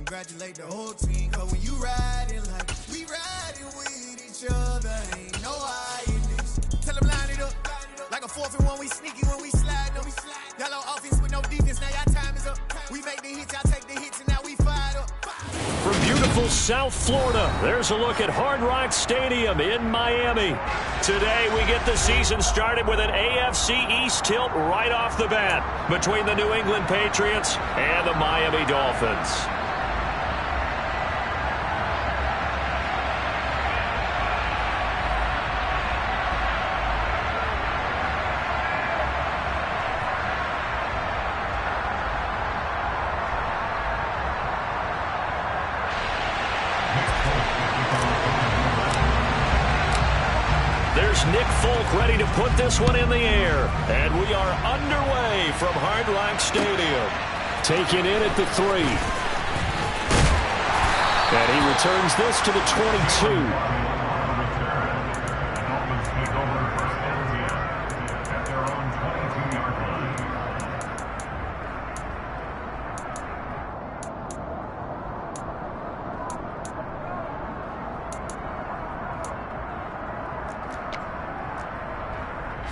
congratulate the whole team. Cause when you riding like we riding with each other, ain't no hiding this. Tell them line it up. Like a 4th and 1, we sneaky when we slide them. Y'all on offense with no defense, now y'all time is up. We make the hits, y'all take the hits, and now we fired up. From beautiful South Florida, there's a look at Hard Rock Stadium in Miami. Today, we get the season started with an AFC East tilt right off the bat between the New England Patriots and the Miami Dolphins. There's Nick Folk ready to put this one in the air. And we are underway from Hard Rock Stadium. Taken in at the 3. And he returns this to the 22.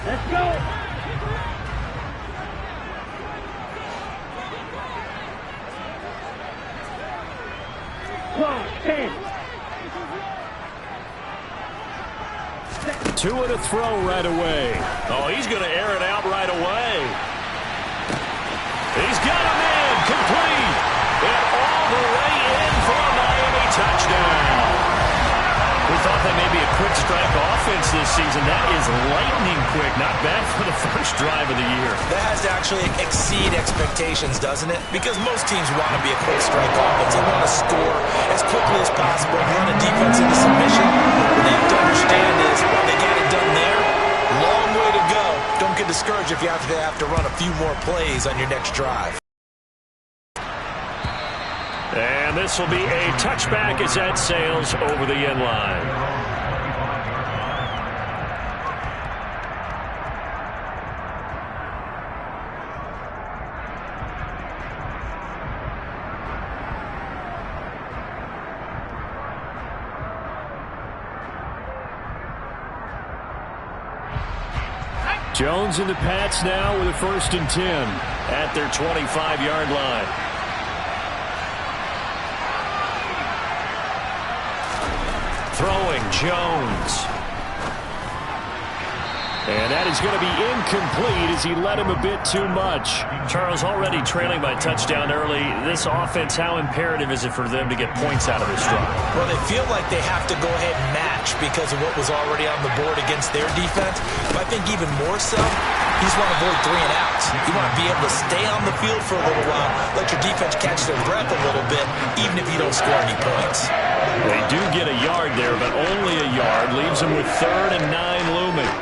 Let's go! 10. 2 and a throw right away. Oh, he's going to air it out right away. He's got him in, complete. And all the way in for a Miami touchdown. We thought that may be a quick strike offense this season. That is lightning quick. Not bad for the first drive of the year. That has to actually exceed expectations, doesn't it? Because most teams want to be a quick strike offense. They want to score as quickly as possible, run a defense into submission. What they have to understand is, while they got it done there, long way to go. Don't get discouraged if you have to run a few more plays on your next drive. And this will be a touchback as that sails over the end line. Jones and the Pats now with a 1st and 10 at their 25-yard line. Throwing Jones. And that is going to be incomplete as he led him a bit too much. Charles, already trailing by touchdown early. This offense, how imperative is it for them to get points out of this drive? Well, they feel like they have to go ahead and match because of what was already on the board against their defense. But I think even more so, you just want to avoid 3 and outs. You want to be able to stay on the field for a little while, let your defense catch their breath a little bit, even if you don't score any points. They do get a yard there, but only a yard. Leaves them with 3rd and 9 looming.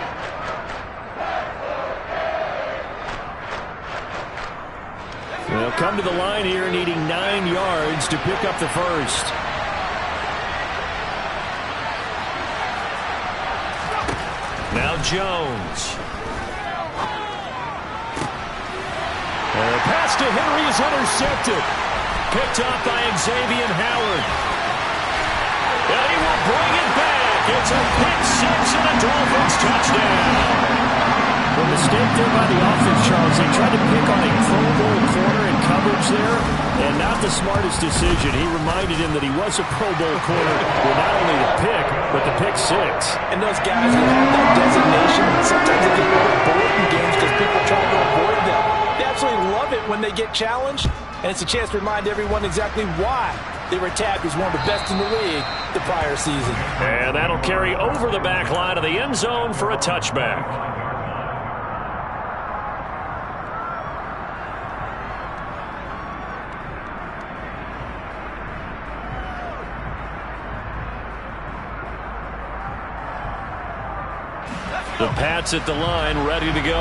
They'll come to the line here needing 9 yards to pick up the first. Now Jones. And the pass to Henry is intercepted. Picked up by Xavier Howard. And he will bring it back. It's a pick 6 and a Dolphins touchdown. The mistake there by the offense, Charles. They tried to pick on a Pro Bowl corner in coverage there, and not the smartest decision. He reminded him that he was a Pro Bowl corner with not only the pick, but the pick 6. And those guys who have that designation, sometimes they get a little bored in games because people try to avoid them. They absolutely love it when they get challenged, and it's a chance to remind everyone exactly why they were tagged as one of the best in the league the prior season. And that'll carry over the back line of the end zone for a touchback. The Pats at the line, ready to go.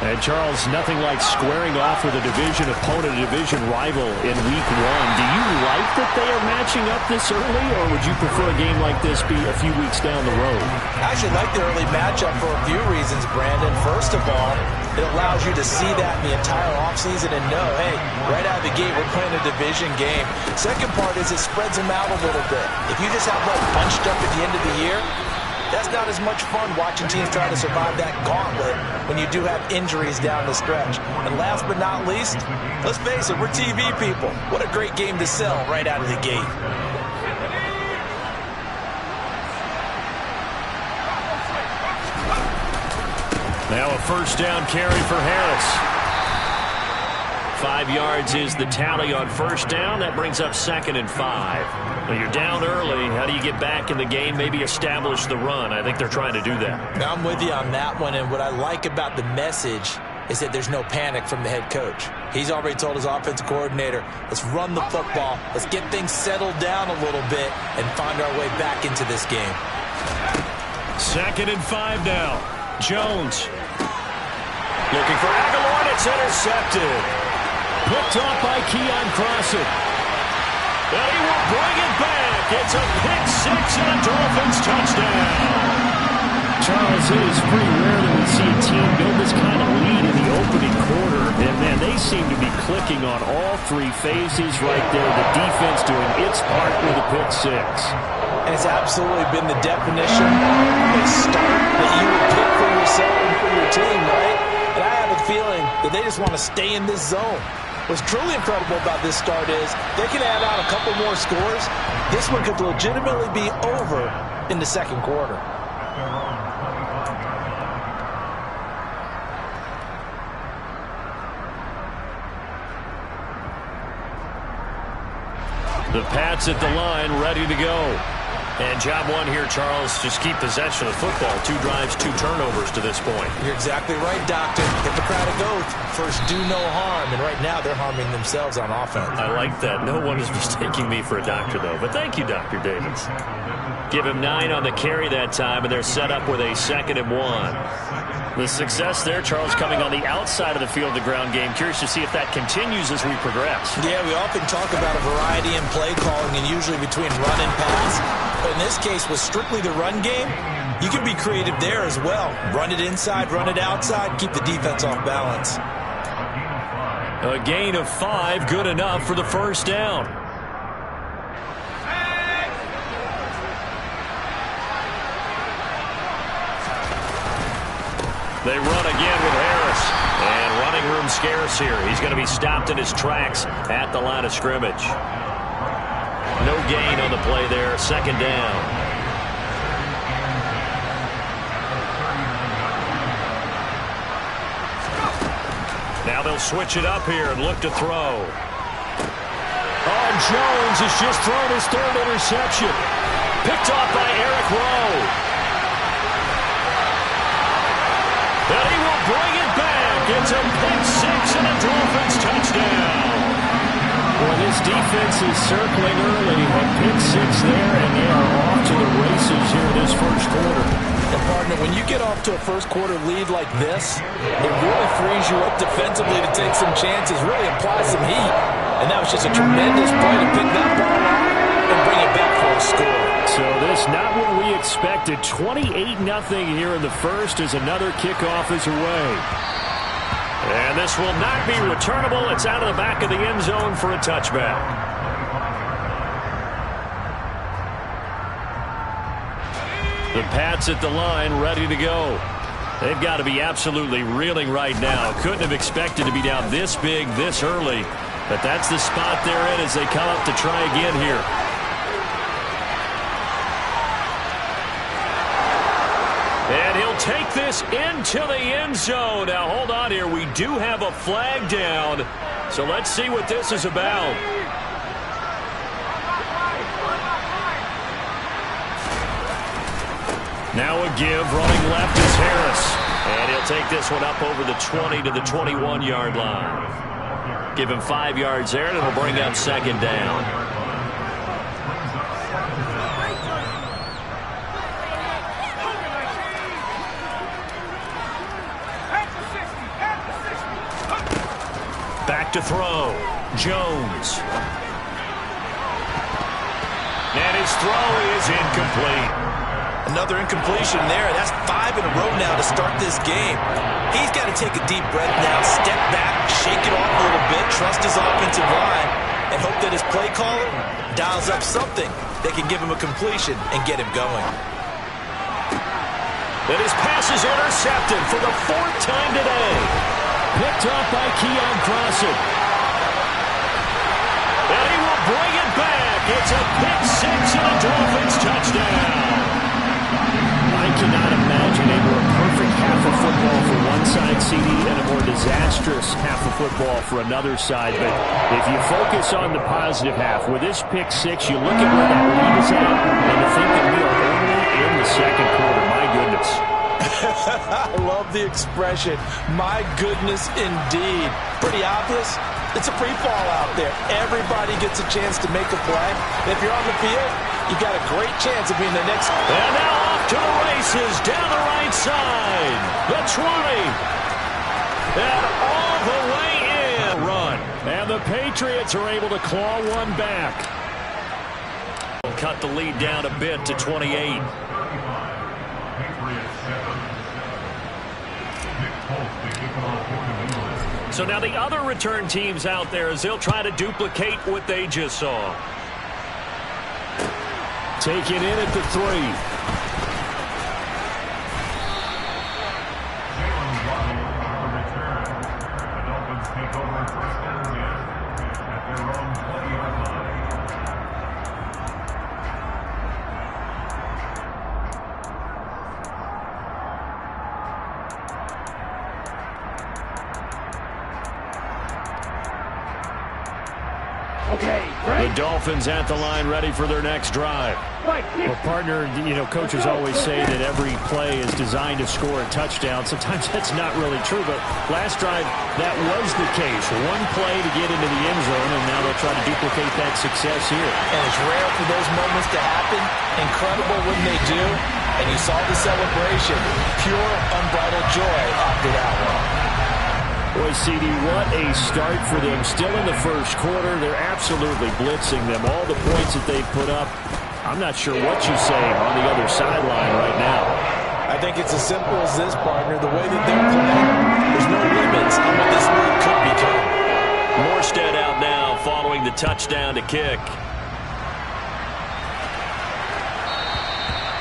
And, Charles, nothing like squaring off with a division opponent, a division rival in Week 1. Do you like that they are matching up this early, or would you prefer a game like this be a few weeks down the road? I actually like the early matchup for a few reasons, Brandon. First of all, It allows you to see that in the entire offseason and know, hey, right out of the gate, we're playing a division game. Second part is it spreads them out a little bit. If you just have like bunched up at the end of the year, that's not as much fun watching teams try to survive that gauntlet when you do have injuries down the stretch. And last but not least, let's face it, we're TV people. What a great game to sell right out of the gate. Now a first down carry for Harris. 5 yards is the tally on first down. That brings up 2nd and 5. Well, you're down early. How do you get back in the game, maybe establish the run? I think they're trying to do that. I'm with you on that one, and what I like about the message is that there's no panic from the head coach. He's already told his offensive coordinator, let's run the football, let's get things settled down a little bit and find our way back into this game. 2nd and 5 now. Jones looking for Aguilar, and it's intercepted. Picked off by Keon Crossett. And he will bring it back. It's a pick six and a Dolphins touchdown. Charles, it is pretty rare that we see a team build this kind of lead in the opening quarter. And, man, they seem to be clicking on all three phases right there. The defense doing its part with a pick six. And it's absolutely been the definition of a start that you would pick for yourself and for your team, right? And I have a feeling that they just want to stay in this zone. What's truly incredible about this start is they can add on a couple more scores. This one could legitimately be over in the second quarter. The Pats at the line, ready to go. And job one here, Charles, just keep possession of the football. 2 drives, 2 turnovers to this point. You're exactly right, Doctor. Hippocratic oath. First, do no harm. And right now, they're harming themselves on offense. I like that. No one is mistaking me for a doctor, though. But thank you, Dr. Davis. Give him 9 on the carry that time, and they're set up with a 2nd and 1. The success there, Charles, coming on the outside of the field, the ground game. Curious to see if that continues as we progress. Yeah, we often talk about a variety in play calling and usually between run and pass. But in this case, with strictly the run game, you can be creative there as well. Run it inside, run it outside, keep the defense off balance. A gain of 5, good enough for the first down. They run again with Harris. And running room scarce here. He's going to be stopped in his tracks at the line of scrimmage. No gain on the play there. 2nd down. Now they'll switch it up here and look to throw. Oh, Jones has just thrown his 3rd interception. Picked off by Eric Rowe. And he will bring it back. It's a pick six and a Dolphins touchdown. Well, this defense is circling early. A pick six there, and they are off to the races here this first quarter. And partner, when you get off to a first quarter lead like this, it really frees you up defensively to take some chances, really apply some heat. And that was just a tremendous play to pick that ball up and bring it back for a score. So this not what we expected. 28-0 here in the first as another kickoff is away. And this will not be returnable. It's out of the back of the end zone for a touchback. The Pats at the line, ready to go. They've got to be absolutely reeling right now. Couldn't have expected to be down this big, this early. But that's the spot they're in as they come up to try again here. And he'll take this into the end zone. Now, hold on here. We do have a flag down. So let's see what this is about. Now a give. Running left is Harris. And he'll take this one up over the 20 to the 21-yard line. Give him 5 yards there, and it'll bring up 2nd down. Back to throw. Jones. And his throw is incomplete. Another incompletion there. That's 5 in a row now to start this game. He's got to take a deep breath now, step back, shake it off a little bit, trust his offensive line, and hope that his play caller dials up something that can give him a completion and get him going. And his pass is intercepted for the 4th time today. Picked off by Keon Crossett. And he will bring it back. It's a pick 6 and a Dolphins touchdown. I cannot imagine a more perfect half of football for one side, CD, and a more disastrous half of football for another side. But if you focus on the positive half, with this pick 6, you look at where that lead is at, and to think that we are only in the second quarter. My goodness. I love the expression, my goodness indeed. Pretty obvious. It's a free fall out there. Everybody gets a chance to make a play. And if you're on the field, you've got a great chance of being the next. And now off to the races down the right side. The 20. And all the way in. Run. And the Patriots are able to claw one back. Cut the lead down a bit to 28. So now the other return teams out there as they'll try to duplicate what they just saw. Taken in at the 3. The Dolphins at the line, ready for their next drive. Well, partner, coaches always say that every play is designed to score a touchdown. Sometimes that's not really true, but last drive, that was the case. One play to get into the end zone, and now they'll try to duplicate that success here. And it's rare for those moments to happen. Incredible when they do. And you saw the celebration. Pure, unbridled joy after that one. Boy, CD, what a start for them. Still in the first quarter. They're absolutely blitzing them. All the points that they've put up, I'm not sure what you say on the other sideline right now. I think it's as simple as this, partner. The way that they're playing, there's no limits on what this league could become. Morstead out now following the touchdown to kick.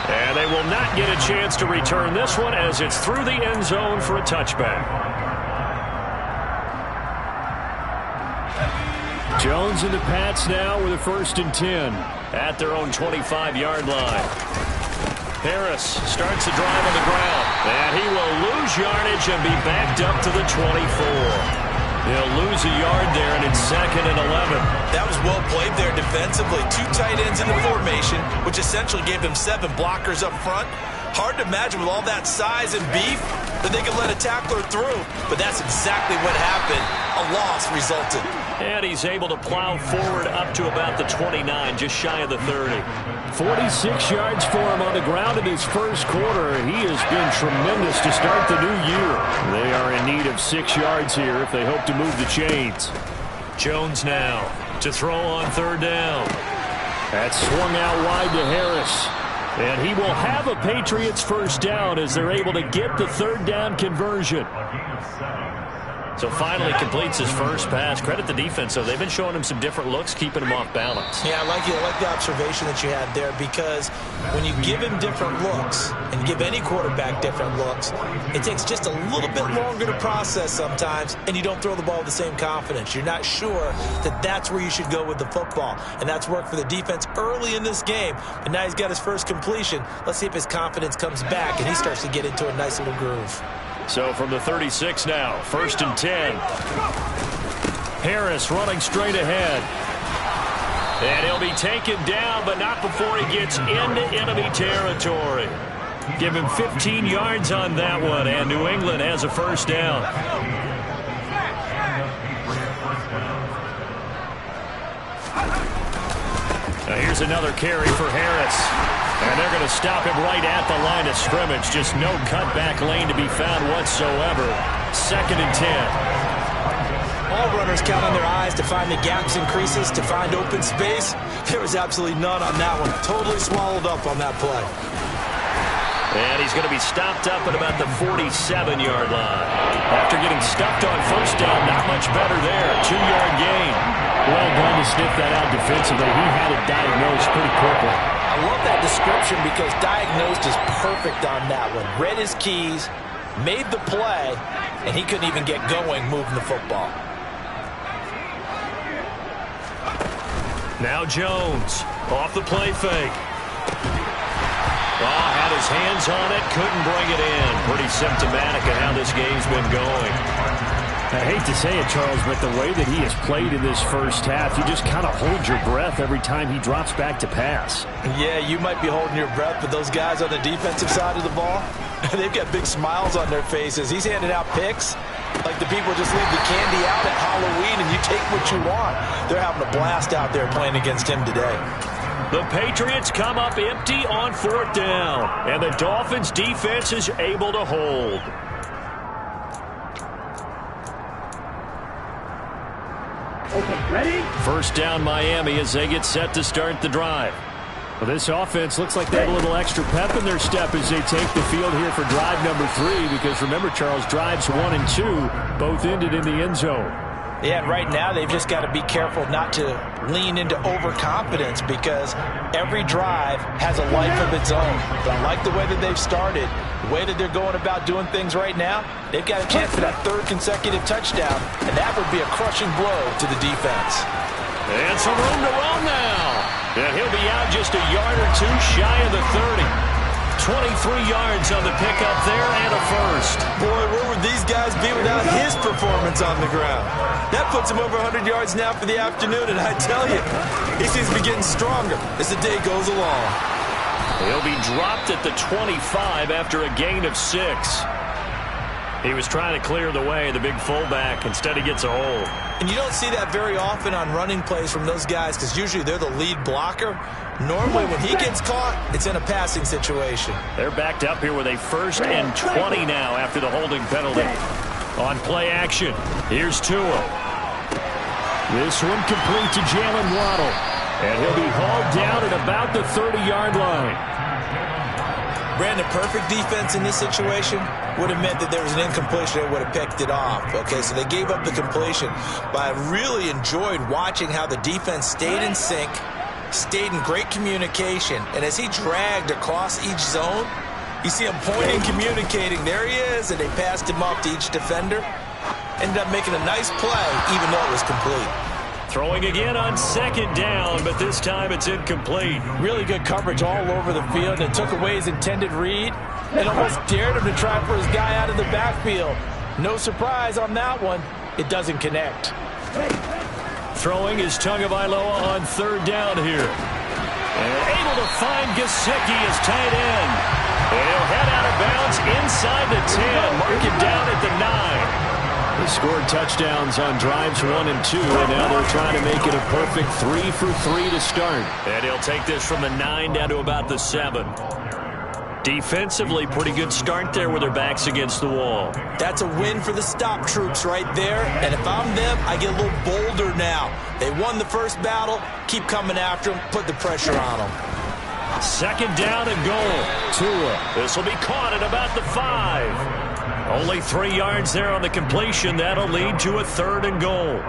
And they will not get a chance to return this one as it's through the end zone for a touchback. Jones and the Pats now with a 1st and 10. At their own 25-yard line. Harris starts the drive on the ground. And he will lose yardage and be backed up to the 24. He'll lose a yard there, and it's 2nd and 11. That was well played there defensively. 2 tight ends in the formation, which essentially gave them 7 blockers up front. Hard to imagine with all that size and beef that they could let a tackler through. But that's exactly what happened. A loss resulted. And he's able to plow forward up to about the 29, just shy of the 30. 46 yards for him on the ground in his first quarter. He has been tremendous to start the new year. They are in need of 6 yards here if they hope to move the chains. Jones now to throw on 3rd down. That's swung out wide to Harris. And he will have a Patriots 1st down as they're able to get the 3rd down conversion. So finally completes his first pass. Credit the defense, though. They've been showing him some different looks, keeping him off balance. Yeah, I like the observation that you had there, because when you give him different looks and give any quarterback different looks, it takes just a little bit longer to process sometimes, and you don't throw the ball with the same confidence. You're not sure that that's where you should go with the football, and that's worked for the defense early in this game. But now he's got his first completion. Let's see if his confidence comes back and he starts to get into a nice little groove. So from the 36 now, 1st and 10. Harris running straight ahead. And he'll be taken down, but not before he gets into enemy territory. Give him 15 yards on that one, and New England has a 1st down. Now here's another carry for Harris. And they're going to stop him right at the line of scrimmage. Just no cutback lane to be found whatsoever. 2nd and 10. All runners count on their eyes to find the gaps and creases, to find open space. There was absolutely none on that one. Totally swallowed up on that play. And he's going to be stopped up at about the 47-yard line. After getting stuffed on first down, not much better there. 2-yard gain. Well done to sniff that out defensively. He had it diagnosed pretty quickly. I love that description because diagnosed is perfect on that one. Read his keys, made the play, and he couldn't even get going moving the football. Now Jones off the play fake. Oh, had his hands on it, couldn't bring it in. Pretty symptomatic of how this game's been going. I hate to say it, Charles, but the way that he has played in this first half, you just kind of hold your breath every time he drops back to pass. Yeah, you might be holding your breath, but those guys on the defensive side of the ball, they've got big smiles on their faces. He's handing out picks like the people just leave the candy out at Halloween and you take what you want. They're having a blast out there playing against him today. The Patriots come up empty on 4th down, and the Dolphins' defense is able to hold. Okay, ready? First down Miami as they get set to start the drive. Well, this offense looks like they have a little extra pep in their step as they take the field here for drive number 3, because remember, Charles, drives 1 and 2 both ended in the end zone. Yeah, and right now they've just got to be careful not to lean into overconfidence because every drive has a life of its own. But I like the way that they've started, the way that they're going about doing things right now. They've got a chance for that 3rd consecutive touchdown, and that would be a crushing blow to the defense. And some room to run now. And he'll be out just a yard or 2 shy of the 30. 23 yards on the pickup there and a first. Boy, where would these guys be without his performance on the ground? That puts him over 100 yards now for the afternoon, and I tell you, he seems to be getting stronger as the day goes along. He'll be dropped at the 25 after a gain of 6. He was trying to clear the way, the big fullback. Instead, he gets a hold. And you don't see that very often on running plays from those guys because usually they're the lead blocker. Normally, when he gets caught, it's in a passing situation. They're backed up here with a 1st and 20 now after the holding penalty. On play action, here's Tua. This one complete to Jalen Waddle. And he'll be hauled down at about the 30-yard line. Brandon, perfect defense in this situation would have meant that there was an incompletion. They would have picked it off. Okay, so they gave up the completion. But I really enjoyed watching how the defense stayed in sync, stayed in great communication, and as he dragged across each zone, you see him pointing, communicating. There he is, and they passed him off to each defender. Ended up making a nice play, even though it was complete. Throwing again on 2nd down, but this time it's incomplete. Really good coverage all over the field. It took away his intended read and almost dared him to try for his guy out of the backfield. No surprise on that one. It doesn't connect. Throwing is Tagovailoa on 3rd down here. And able to find Gesicki as tight end. And he'll head out of bounds inside the 10. Mark him down at the 9. They scored touchdowns on drives 1 and 2, and now they're trying to make it a perfect 3 for 3 to start. And he'll take this from the 9 down to about the 7. Defensively, pretty good start there with their backs against the wall. That's a win for the stop troops right there. And if I'm them, I get a little bolder now. They won the first battle. Keep coming after them. Put the pressure on them. 2nd down and goal. Tua. This will be caught at about the 5. Only 3 yards there on the completion. That'll lead to a 3rd and goal.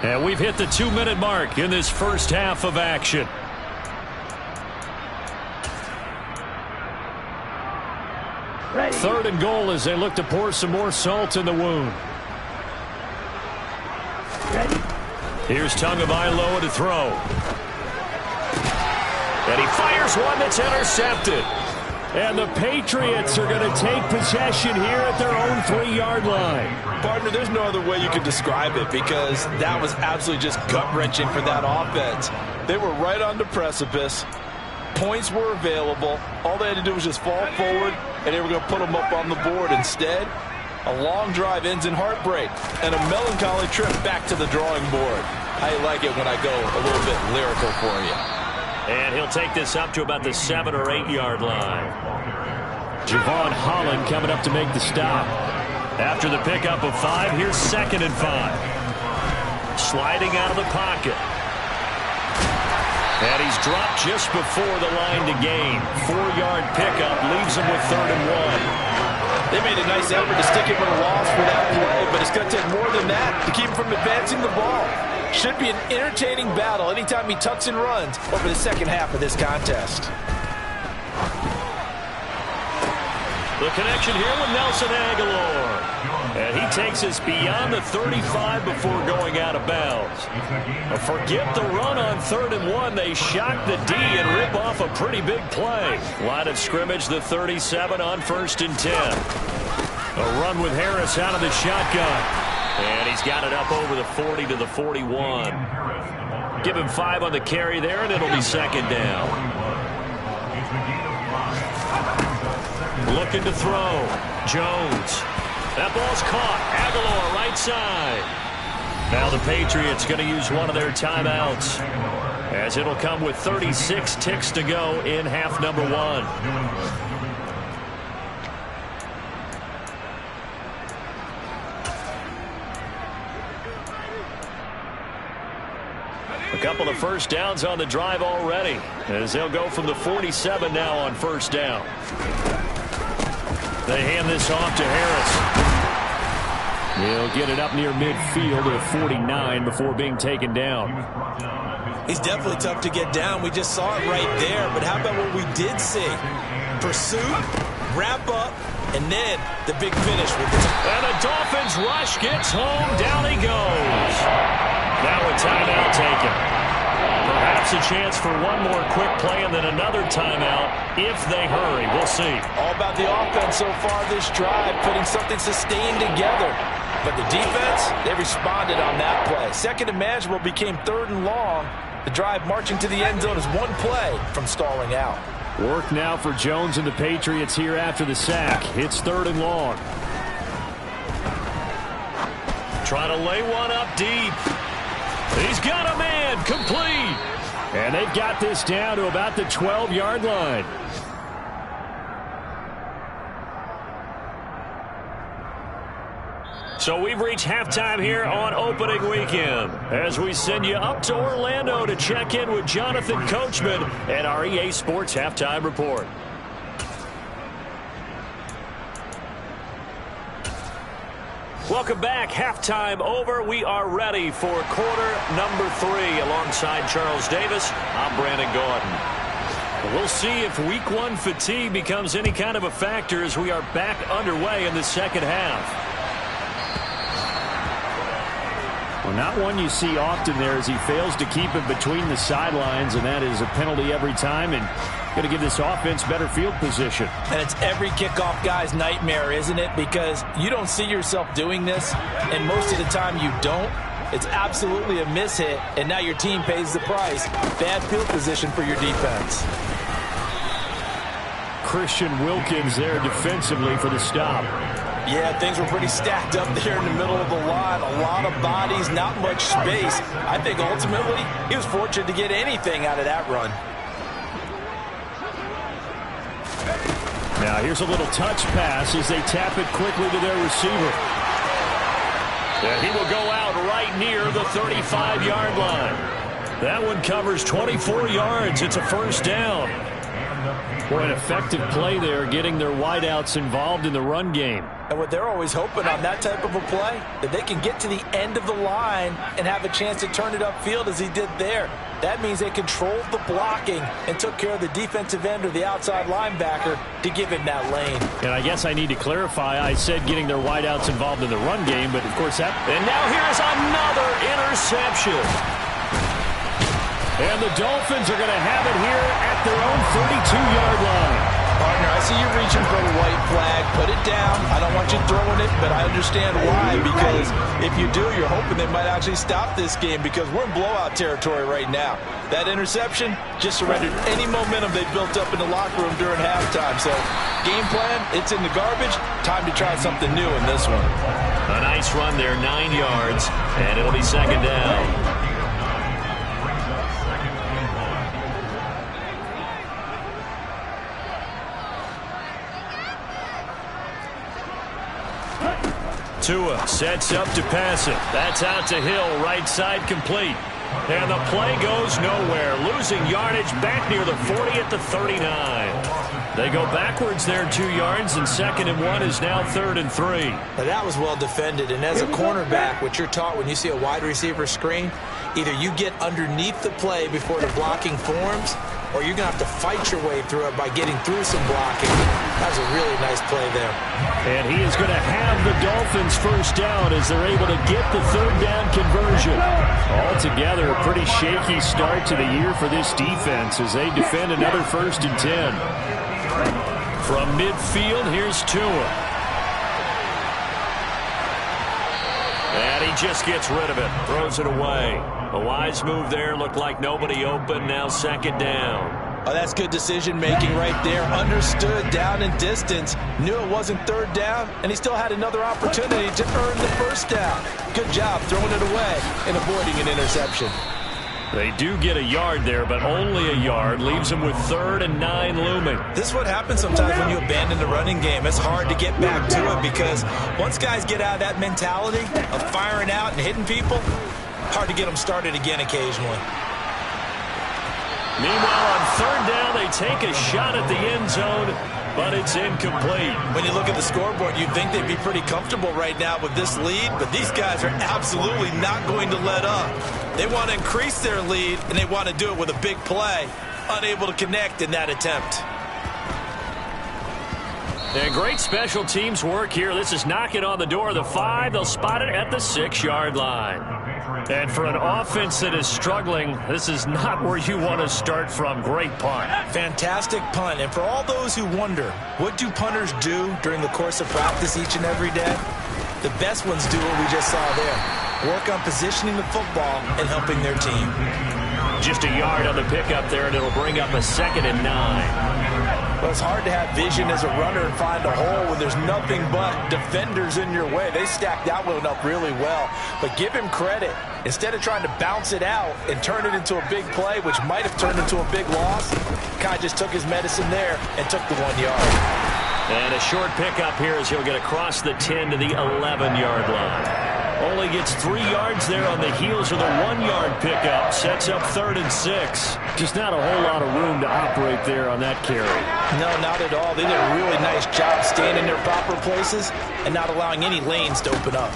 And we've hit the 2-minute mark in this first half of action. Ready. 3rd and goal as they look to pour some more salt in the wound. Ready. Here's Tagovailoa to throw. And he fires one that's intercepted. And the Patriots are going to take possession here at their own 3-yard line. Partner, there's no other way you could describe it because that was absolutely just gut-wrenching for that offense. They were right on the precipice. Points were available. All they had to do was just fall forward, and they were going to put them up on the board. Instead, a long drive ends in heartbreak and a melancholy trip back to the drawing board. I like it when I go a little bit lyrical for you. And he'll take this up to about the 7 or 8 yard line. Javon Holland coming up to make the stop. After the pickup of 5, here's 2nd and 5. Sliding out of the pocket. And he's dropped just before the line to gain. 4-yard pickup leaves him with 3rd and 1. They made a nice effort to stick him with a loss for that play, but it's going to take more than that to keep him from advancing the ball. Should be an entertaining battle anytime he tucks and runs over the second half of this contest. The connection here with Nelson Aguilar. And he takes us beyond the 35 before going out of bounds. Forget the run on 3rd and 1. They shock the D and rip off a pretty big play. Line of scrimmage, the 37 on 1st and 10. A run with Harris out of the shotgun. And he's got it up over the 40 to the 41. Give him 5 on the carry there, and it'll be 2nd down. Looking to throw. Jones. That ball's caught. Aguilar right side. Now the Patriots going to use one of their timeouts, as it'll come with 36 ticks to go in half number 1. A couple of first downs on the drive already, as they'll go from the 47 now on 1st down. They hand this off to Harris. He'll get it up near midfield at 49 before being taken down. He's definitely tough to get down. We just saw it right there. But how about what we did see? Pursuit, wrap up, and then the big finish. And the Dolphins rush gets home. Down he goes. Now a timeout taken. Perhaps a chance for one more quick play and then another timeout if they hurry. We'll see. All about the offense so far this drive, putting something sustained together. But the defense, they responded on that play. 2nd and manageable became 3rd and long. The drive marching to the end zone is one play from stalling out. Work now for Jones and the Patriots here after the sack. It's 3rd and long. Trying to lay one up deep. He's got a man. Complete. And they've got this down to about the 12-yard line. So we've reached halftime here on opening weekend, as we send you up to Orlando to check in with Jonathan Coachman and our EA Sports Halftime Report. Welcome back. Halftime over. We are ready for quarter number 3. Alongside Charles Davis, I'm Brandon Gaudin. We'll see if week 1 fatigue becomes any kind of a factor as we are back underway in the second half. Well, not one you see often there, as he fails to keep it between the sidelines, and that is a penalty every time, and going to give this offense better field position. And it's every kickoff guy's nightmare, isn't it? Because you don't see yourself doing this, and most of the time you don't. It's absolutely a mishit, and now your team pays the price. Bad field position for your defense. Christian Wilkins there defensively for the stop. Yeah, things were pretty stacked up there in the middle of the line. A lot of bodies, not much space. I think ultimately he was fortunate to get anything out of that run. Now here's a little touch pass as they tap it quickly to their receiver. And he will go out right near the 35-yard line. That one covers 24 yards. It's a 1st down. Boy, an effective play there, getting their wideouts involved in the run game. And what they're always hoping on that type of a play, that they can get to the end of the line and have a chance to turn it upfield as he did there. That means they controlled the blocking and took care of the defensive end or the outside linebacker to give him that lane. And I guess I need to clarify, I said getting their wideouts involved in the run game, but of course that... And now here's another interception. And the Dolphins are going to have it here at their own 32-yard line. Partner, I see you reaching for the white flag. Put it down. I don't want you throwing it, but I understand why. Because if you do, you're hoping they might actually stop this game, because we're in blowout territory right now. That interception just surrendered any momentum they built up in the locker room during halftime. So, game plan, it's in the garbage. Time to try something new in this one. A nice run there, 9 yards, and it'll be 2nd down. Tua sets up to pass it. That's out to Hill, right side complete. And the play goes nowhere. Losing yardage back near the 40 at the 39. They go backwards there 2 yards, and 2nd and 1 is now 3rd and 3. Now that was well defended, and as a cornerback, what you're taught when you see a wide receiver screen, either you get underneath the play before the blocking forms, or you're going to have to fight your way through it by getting through some blocking. That was a really nice play there. And he is going to have the Dolphins first down as they're able to get the 3rd down conversion. Altogether, a pretty shaky start to the year for this defense as they defend another 1st and 10. From midfield, here's Tua. And he just gets rid of it, throws it away. A wise move there, looked like nobody open, now 2nd down. Oh, that's good decision-making right there. Understood down and distance. Knew it wasn't 3rd down, and he still had another opportunity to earn the 1st down. Good job throwing it away and avoiding an interception. They do get a yard there, but only a yard. Leaves them with 3rd and 9 looming. This is what happens sometimes when you abandon the running game. It's hard to get back to it because once guys get out of that mentality of firing out and hitting people, hard to get them started again occasionally. Meanwhile, on 3rd down, they take a shot at the end zone, but it's incomplete. When you look at the scoreboard, you'd think they'd be pretty comfortable right now with this lead, but these guys are absolutely not going to let up. They want to increase their lead, and they want to do it with a big play. Unable to connect in that attempt. And great special teams work here. This is knocking on the door of the 5. They'll spot it at the 6-yard line. And for an offense that is struggling, this is not where you want to start from. Great punt. Fantastic punt. And for all those who wonder, what do punters do during the course of practice each and every day? The best ones do what we just saw there. Work on positioning the football and helping their team. Just a yard on the pickup there, and it'll bring up a 2nd and 9. Well, it's hard to have vision as a runner and find a hole when there's nothing but defenders in your way. They stacked that one up really well. But give him credit. Instead of trying to bounce it out and turn it into a big play, which might have turned into a big loss, Kai just took his medicine there and took the 1 yard. And a short pickup here as he'll get across the 10 to the 11-yard line. Only gets 3 yards there on the heels of the 1-yard pickup. Sets up 3rd and 6. Just not a whole lot of room to operate there on that carry. No, not at all. They did a really nice job staying in their proper places and not allowing any lanes to open up.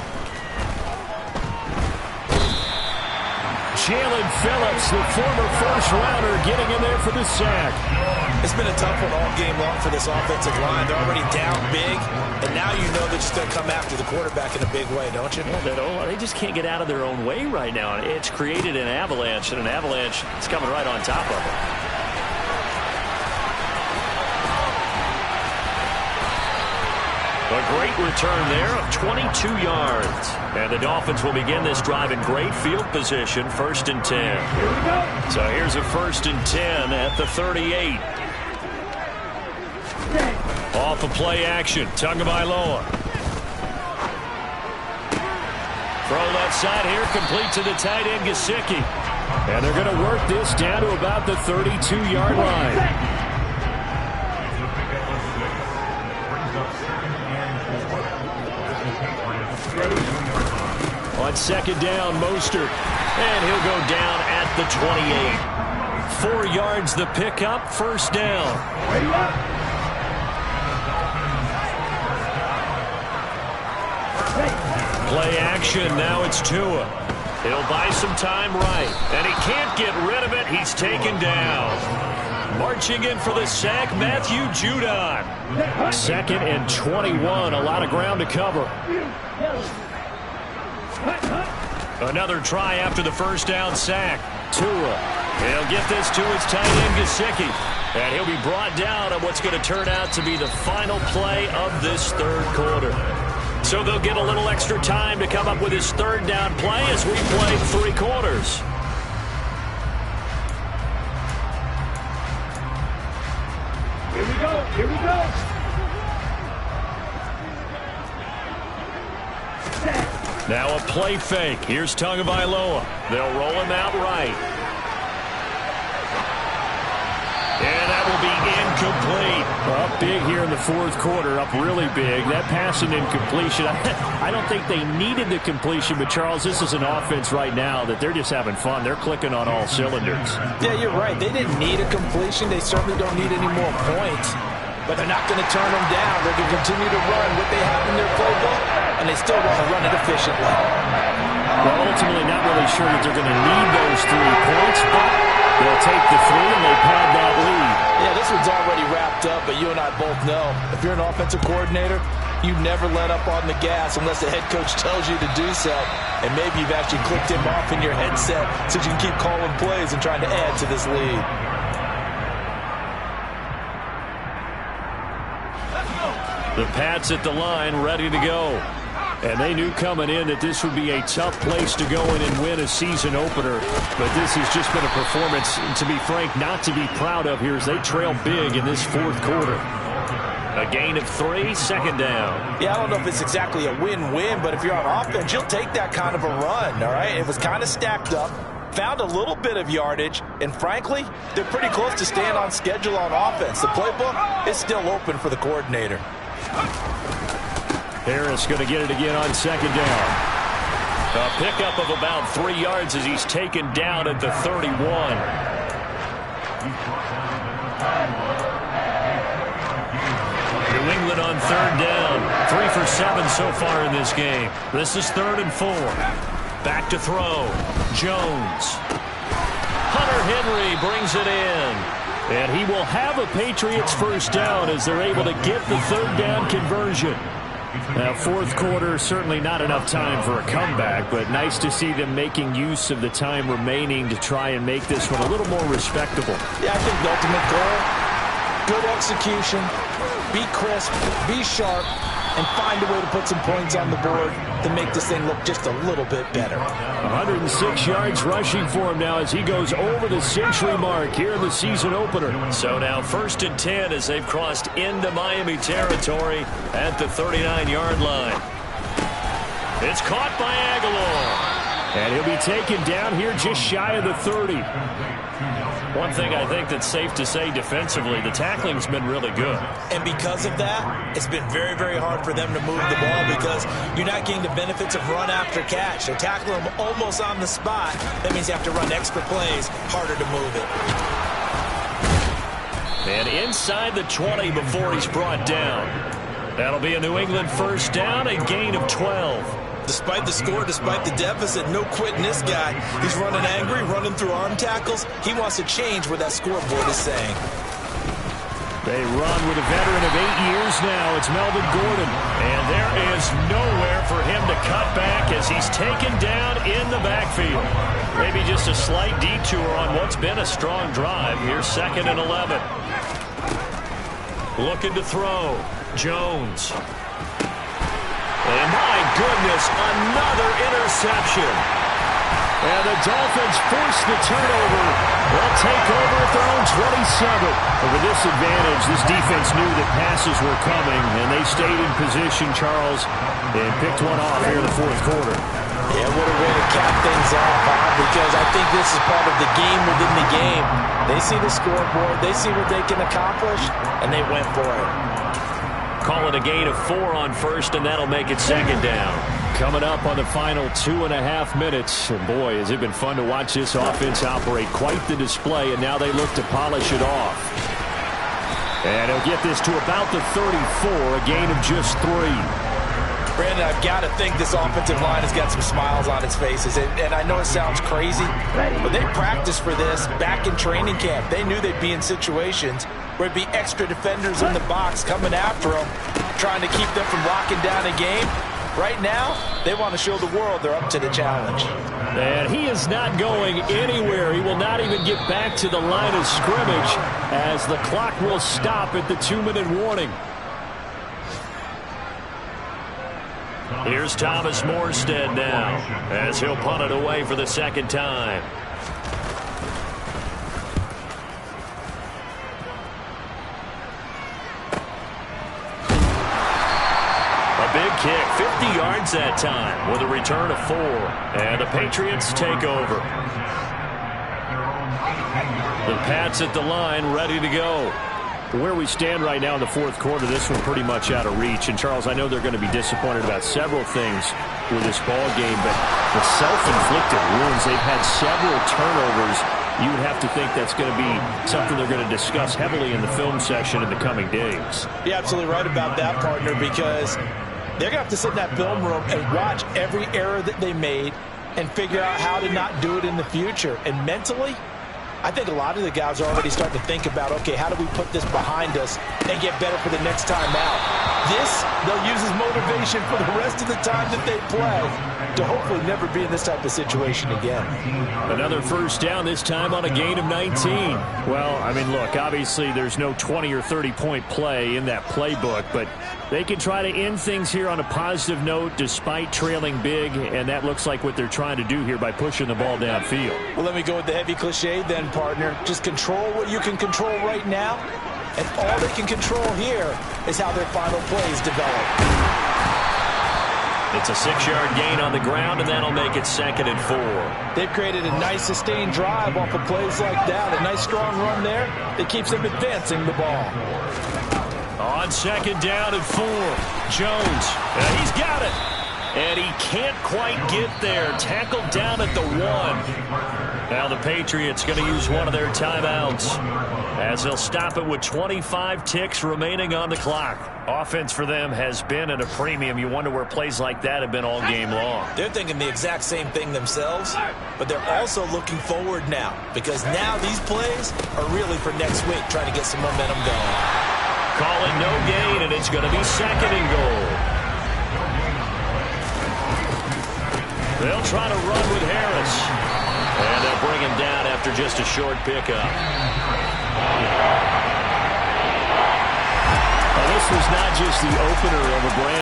Jalen Phillips, the former first-rounder, getting in there for the sack. It's been a tough one all game long for this offensive line. They're already down big, and now you know they're just going to come after the quarterback in a big way, don't you? Well, they just can't get out of their own way right now. It's created an avalanche, and an avalanche is coming right on top of them. A great return there of 22 yards. And the Dolphins will begin this drive in great field position, 1st and 10. Here we go. So here's a 1st and 10 at the 38. Off of play action, Tagovailoa. Throw left side here, complete to the tight end, Gesicki. And they're going to work this down to about the 32-yard line. On 2nd down, Mostert. And he'll go down at the 28. 4 yards the pickup, 1st down. Play action, now it's Tua. He'll buy some time right, and he can't get rid of it. He's taken down. Marching in for the sack, Matthew Judon. 2nd and 21, a lot of ground to cover. Another try after the 1st down sack. Tua. He'll get this to his tight end, Gesicki. And he'll be brought down on what's going to turn out to be the final play of this 3rd quarter. So they'll get a little extra time to come up with his 3rd down play as we play 3 quarters. Here we go. Here we go. Now a play fake. Here's Tagovailoa. They'll roll him out right. And that will be incomplete. Up big here in the fourth quarter, up really big. That passing incompletion, I don't think they needed the completion, but Charles, this is an offense right now that they're just having fun. They're clicking on all cylinders. Yeah, you're right. They didn't need a completion. They certainly don't need any more points. But they're not going to turn them down. They're going to continue to run what they have in their playbook, and they still want to run it efficiently. Well, ultimately not really sure that they're going to need those 3 points, but they'll take the 3 and they pad that lead. Yeah, this one's already wrapped up, but you and I both know if you're an offensive coordinator, you never let up on the gas unless the head coach tells you to do so. And maybe you've actually clicked him off in your headset so you can keep calling plays and trying to add to this lead. The Pats at the line, ready to go. And they knew coming in that this would be a tough place to go in and win a season opener. But this has just been a performance, to be frank, not to be proud of here as they trail big in this fourth quarter. A gain of 3, second down. Yeah, I don't know if it's exactly a win-win, but if you're on offense, you'll take that kind of a run, all right? It was kind of stacked up, found a little bit of yardage, and frankly, they're pretty close to staying on schedule on offense. The playbook is still open for the coordinator. Harris going to get it again on second down. A pickup of about 3 yards as he's taken down at the 31. New England on third down. 3 for 7 so far in this game. This is 3rd and 4. Back to throw. Jones. Hunter Henry brings it in. And he will have a Patriots first down as they're able to get the 3rd down conversion. Now, fourth quarter, certainly not enough time for a comeback, but nice to see them making use of the time remaining to try and make this one a little more respectable. Yeah, I think the ultimate goal, good execution, be crisp, be sharp, and find a way to put some points on the board to make this thing look just a little bit better. 106 yards rushing for him now as he goes over the century mark here in the season opener. So now 1st and 10 as they've crossed into Miami territory at the 39-yard line. It's caught by Aguilar. And he'll be taken down here just shy of the 30. One thing I think that's safe to say defensively, the tackling's been really good. And because of that, it's been very, very hard for them to move the ball because you're not getting the benefits of run after catch. They're tackling them almost on the spot. That means you have to run extra plays, harder to move it. And inside the 20 before he's brought down. That'll be a New England first down, a gain of 12. Despite the score, despite the deficit, no quitting this guy. He's running angry, running through arm tackles. He wants to change what that scoreboard is saying. They run with a veteran of 8 years now. It's Melvin Gordon. And there is nowhere for him to cut back as he's taken down in the backfield. Maybe just a slight detour on what's been a strong drive. Here's 2nd and 11. Looking to throw. Jones. And my goodness, another interception. And the Dolphins force the turnover. They'll take over at their own 27. But with this advantage, this defense knew that passes were coming, and they stayed in position, Charles, and picked one off here in the fourth quarter. Yeah, what a way to cap things off, because I think this is part of the game within the game. They see the scoreboard, they see what they can accomplish, and they went for it. Call it a gain of 4 on first, and that'll make it 2nd down. Coming up on the final 2.5 minutes. And boy, has it been fun to watch this offense operate. Quite the display, and now they look to polish it off. And he'll get this to about the 34, a gain of just 3. Brandon, I've got to think this offensive line has got some smiles on its faces. And I know it sounds crazy, but they practiced for this back in training camp. They knew they'd be in situations where it'd be extra defenders in the box coming after them, trying to keep them from locking down a game. Right now, they want to show the world they're up to the challenge. And he is not going anywhere. He will not even get back to the line of scrimmage as the clock will stop at the 2-minute warning. Here's Thomas Morstead now as he'll punt it away for the 2nd time. A big kick, 50 yards that time with a return of 4. And the Patriots take over. The Pats at the line ready to go. Where we stand right now in the fourth quarter, this one pretty much out of reach. And, Charles, I know they're going to be disappointed about several things with this ball game, but the self-inflicted wounds, they've had several turnovers. You would have to think that's going to be something they're going to discuss heavily in the film session in the coming days. You're absolutely right about that, partner, because they're going to have to sit in that film room and watch every error that they made and figure out how to not do it in the future. And mentally, I think a lot of the guys are already starting to think about, okay, how do we put this behind us and get better for the next time out? This, they'll use as motivation for the rest of the time that they play to hopefully never be in this type of situation again. Another first down, this time on a gain of 19. Well, I mean, look, obviously there's no 20 or 30-point play in that playbook, but they can try to end things here on a positive note despite trailing big, and that looks like what they're trying to do here by pushing the ball downfield. Well, let me go with the heavy cliche then, partner. Just control what you can control right now, and all they can control here is how their final plays develop. It's a 6-yard gain on the ground, and that'll make it 2nd and 4. They've created a nice sustained drive off of plays like that. A nice strong run there. It keeps them advancing the ball. On 2nd down and 4, Jones, and he's got it. And he can't quite get there. Tackled down at the 1. Now the Patriots going to use one of their timeouts as they'll stop it with 25 ticks remaining on the clock. Offense for them has been at a premium. You wonder where plays like that have been all game long. They're thinking the exact same thing themselves, but they're also looking forward now because now these plays are really for next week, trying to get some momentum going. Calling no gain, and it's going to be 2nd and goal. They'll try to run with Harris. And they'll bring him down after just a short pickup. Well, this was not just the opener of a brand